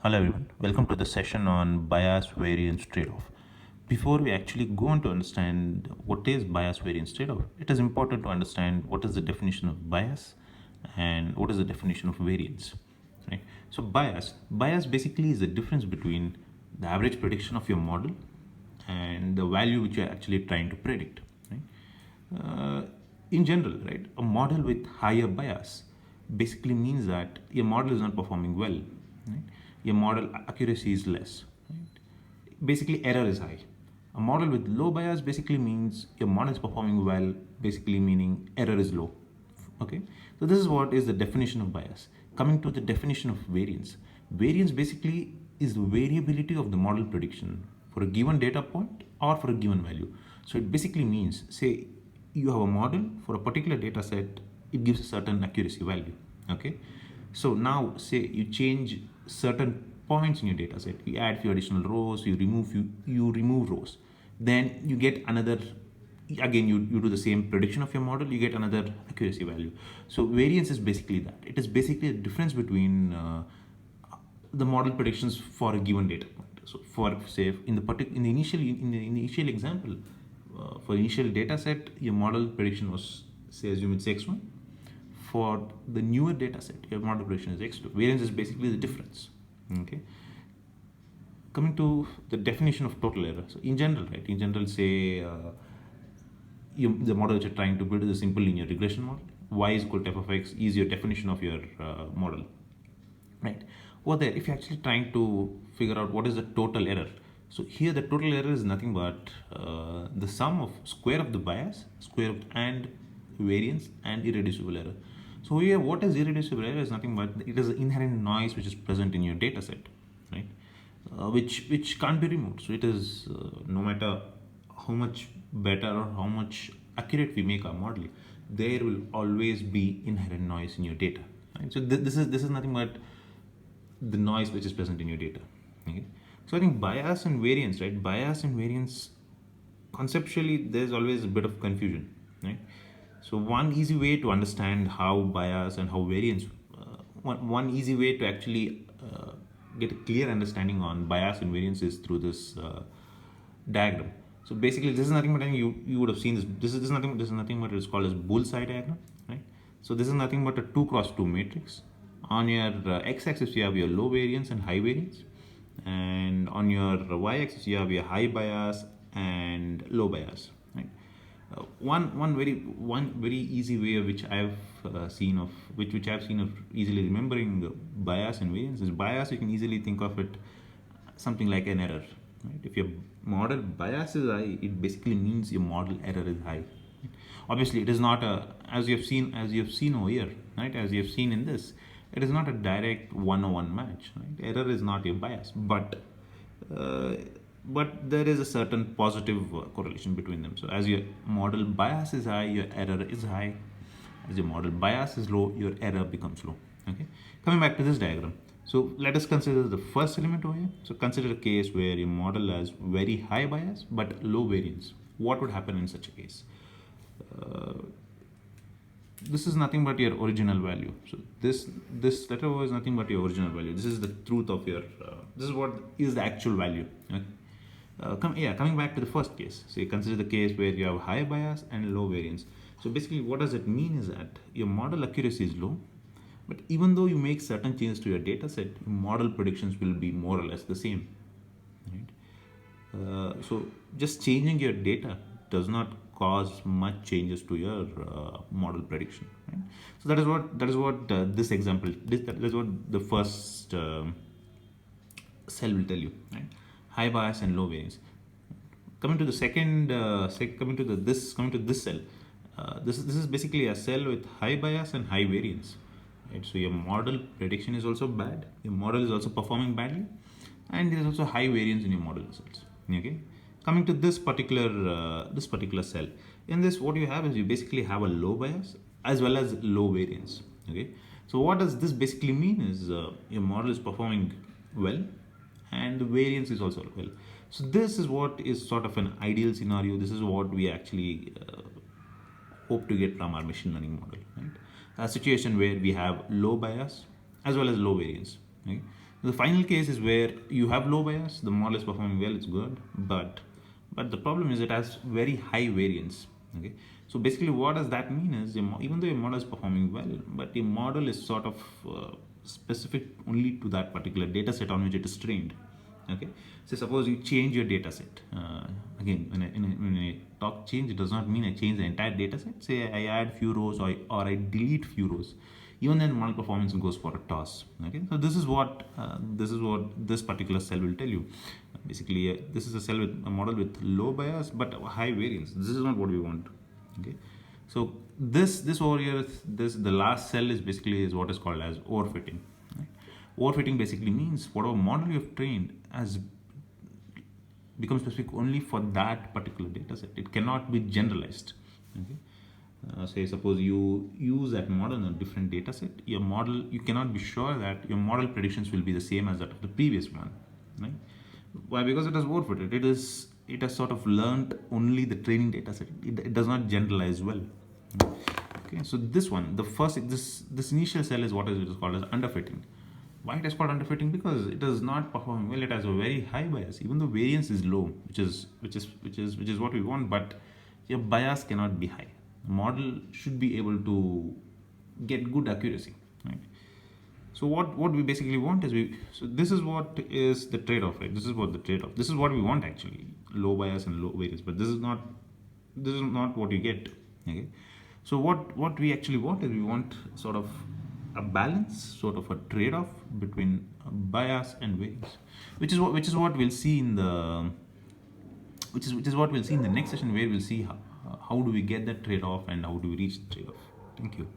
Hello everyone, welcome to the session on bias variance trade-off. Before we actually go on to understand what is bias variance trade-off, it is important to understand what is the definition of bias and what is the definition of variance. Right? So bias basically is the difference between the average prediction of your model and the value which you're actually trying to predict. Right? In general, right, a model with higher bias basically means that your model is not performing well. Right? Your model accuracy is less. Right? Basically, error is high. A model with low bias basically means your model is performing well, basically meaning error is low. Okay, so this is what is the definition of bias. Coming to the definition of variance, variance basically is the variability of the model prediction for a given data point or for a given value. So it basically means, say you have a model for a particular data set, it gives a certain accuracy value. Okay, so now say you change certain points in your data set, you add few additional rows, you remove rows, then you get another, again you do the same prediction of your model, you get another accuracy value. So variance is basically that. It is basically the difference between the model predictions for a given data point. So for say in the initial example, for initial data set, your model prediction was, say, assume it's x1. For the newer data set, your model prediction is x2. Variance is basically the difference. Okay. Coming to the definition of total error. So in general, right? In general, say the model that you're trying to build is a simple linear regression model. Y is equal to f of x is your definition of your model, right? Over there, if you're actually trying to figure out what is the total error, so here the total error is nothing but the sum of square of the bias, and variance and irreducible error. So here, what is irreducible error is nothing but it is the inherent noise which is present in your data set, right? Which can't be removed. So it is no matter how much better or how much accurate we make our model, there will always be inherent noise in your data. Right? So this is nothing but the noise which is present in your data. Okay? So I think bias and variance, right? Bias and variance, conceptually, there's always a bit of confusion, right? So one easy way to understand how bias and how variance, one easy way to actually get a clear understanding on bias and variance is through this diagram. So basically, this is nothing but you would have seen this. This is nothing but it's called as bullseye diagram, right? So this is nothing but a 2x2 matrix. On your x-axis you have your low variance and high variance, and on your y-axis you have your high bias and low bias. Right? One very easy way which I've seen of easily remembering bias and variance is bias. You can easily think of it something like an error. Right? If your model bias is high, it basically means your model error is high. Obviously, it is not a, as you have seen over here, right? As you have seen in this, it is not a direct one-on-one match. Right? Error is not your bias, but there is a certain positive correlation between them. So as your model bias is high, your error is high. As your model bias is low, your error becomes low. Okay. Coming back to this diagram. So let us consider the first element over here. So consider a case where your model has very high bias but low variance. What would happen in such a case? This is nothing but your original value. So this letter O is nothing but your original value. This is the truth of your. This is what is the actual value. Okay? Coming back to the first case. So you consider the case where you have high bias and low variance. So basically, what does it mean is that your model accuracy is low, but even though you make certain changes to your data set, your model predictions will be more or less the same. Right? So just changing your data does not cause much changes to your model prediction. Right? So that is what this example. That is what the first cell will tell you. Right? High bias and low variance. Coming to the second, coming to this cell. This is basically a cell with high bias and high variance. Right? So your model prediction is also bad. Your model is also performing badly, and there is also high variance in your model results. Okay. Coming to this particular cell, in this what you have is you basically have a low bias as well as low variance. Okay. So what does this basically mean is your model is performing well, and the variance is also well. So this is what is sort of an ideal scenario. This is what we actually hope to get from our machine learning model. Right? A situation where we have low bias as well as low variance. Right? The final case is where you have low bias, the model is performing well, it's good, but the problem is it has very high variance. Okay, so basically, what does that mean is even though your model is performing well, but your model is sort of specific only to that particular data set on which it is trained. Okay, so suppose you change your data set. Again, when I talk change, it does not mean I change the entire data set. Say I add few rows, or I delete few rows. Even then, model performance goes for a toss. Okay, so this is what this particular cell will tell you. Basically, this is a cell with a model with low bias but high variance. This is not what we want. Okay, so this over here, the last cell is what is called as overfitting. Right? Overfitting basically means whatever model you have trained as becomes specific only for that particular data set. It cannot be generalized. Okay. Say suppose you use that model in a different data set, your model, you cannot be sure that your model predictions will be the same as that of the previous one. Right? Why? Because it is overfitted. It has sort of learned only the training data set. It does not generalize well. Okay, so this one, this initial cell is what is called as underfitting. Why it is called underfitting? Because it does not perform well. It has a very high bias, even though variance is low, which is what we want. But your bias cannot be high. The model should be able to get good accuracy, right? So what we basically want is so this is what is the trade-off, right? This is what the trade-off. This is what we want actually, low bias and low variance. But this is not what you get. Okay. So what we actually want is we want sort of a balance, sort of a trade-off between bias and variance, which is what we'll see in the what we'll see in the next session, where we'll see how do we get that trade-off and how do we reach the trade-off. Thank you.